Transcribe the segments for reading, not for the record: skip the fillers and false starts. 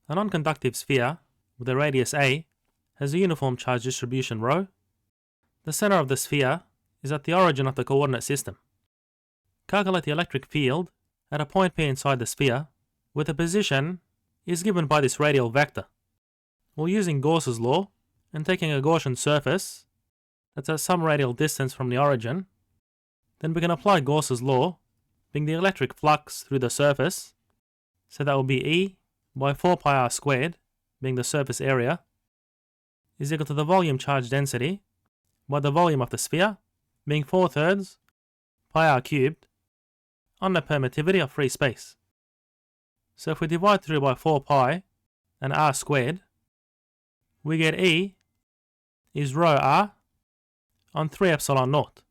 A non-conductive sphere with a radius a has a uniform charge distribution ρ. The center of the sphere is at the origin of the coordinate system. Calculate the electric field at a point P inside the sphere, where the position is given by this radial vector. Well, using Gauss's law and taking a Gaussian surface that's at some radial distance from the origin, then we can apply Gauss's law, being the electric flux through the surface, so that will be E by 4 pi r squared, being the surface area, is equal to the volume charge density by the volume of the sphere, being 4/3 pi r cubed, on the permittivity of free space. So if we divide through by 4 pi and r squared, we get E is ρ r on 3 epsilon naught.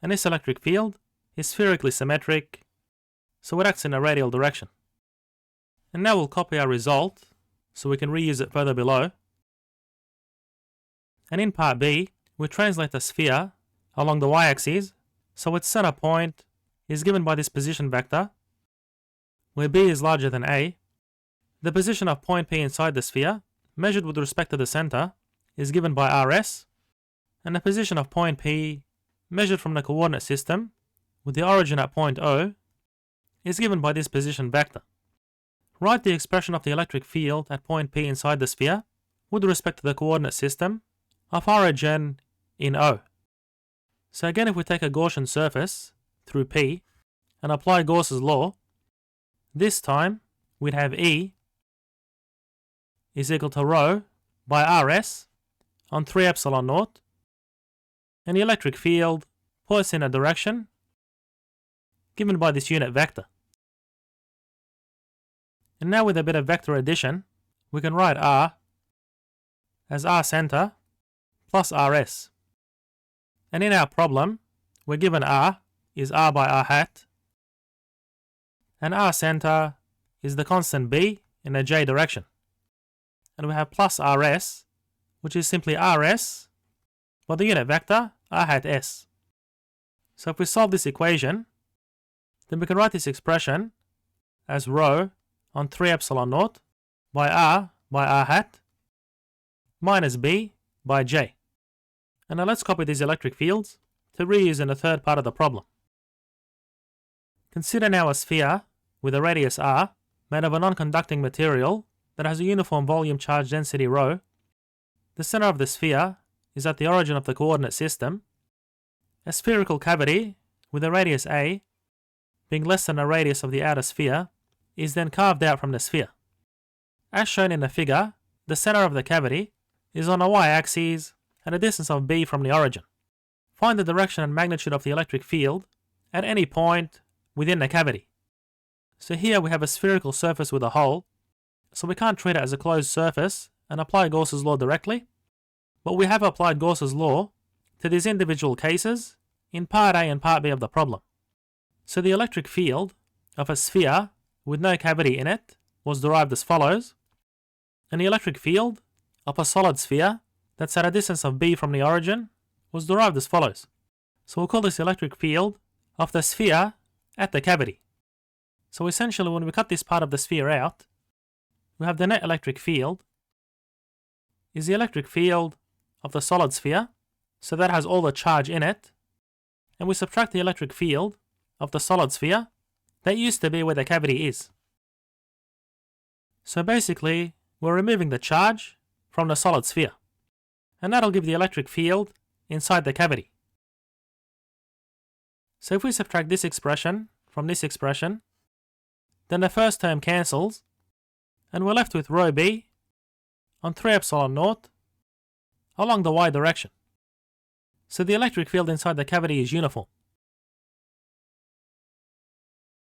And this electric field is spherically symmetric, so it acts in a radial direction. And now we'll copy our result so we can reuse it further below. And in part B, we translate the sphere along the y-axis, so its center point is given by this position vector, where B is larger than A. The position of point P inside the sphere, measured with respect to the center, is given by RS, and the position of point P, measured from the coordinate system, with the origin at point O, is given by this position vector. Write the expression of the electric field at point P inside the sphere, with respect to the coordinate system, of origin in O. So again, if we take a Gaussian surface through P and apply Gauss's law, this time we'd have E is equal to ρ by RS on 3 epsilon naught, and the electric field points in a direction given by this unit vector. And now with a bit of vector addition, we can write R as R center plus RS. And in our problem, we're given R is R by R hat, and R center is the constant B in the J direction. And we have plus RS, which is simply RS by the unit vector R hat S. So if we solve this equation, then we can write this expression as ρ on 3 epsilon naught by R hat minus B by J. And now let's copy these electric fields to reuse in the third part of the problem. Consider now a sphere with a radius r made of a non-conducting material that has a uniform volume charge density ρ. The center of the sphere is at the origin of the coordinate system. A spherical cavity with a radius a, being less than the radius of the outer sphere, is then carved out from the sphere. As shown in the figure, the center of the cavity is on a y-axis at a distance of b from the origin. Find the direction and magnitude of the electric field at any point within the cavity. So here we have a spherical surface with a hole, so we can't treat it as a closed surface and apply Gauss's law directly, but we have applied Gauss's law to these individual cases in part A and part B of the problem. So the electric field of a sphere with no cavity in it was derived as follows, and the electric field of a solid sphere that's at a distance of b from the origin was derived as follows. So we'll call this electric field of the sphere at the cavity. So essentially, when we cut this part of the sphere out, we have the net electric field is the electric field of the solid sphere, so that has all the charge in it, and we subtract the electric field of the solid sphere that used to be where the cavity is. So basically, we're removing the charge from the solid sphere, and that'll give the electric field inside the cavity. So if we subtract this expression from this expression, then the first term cancels, and we're left with ρb on 3 epsilon naught along the y direction. So the electric field inside the cavity is uniform.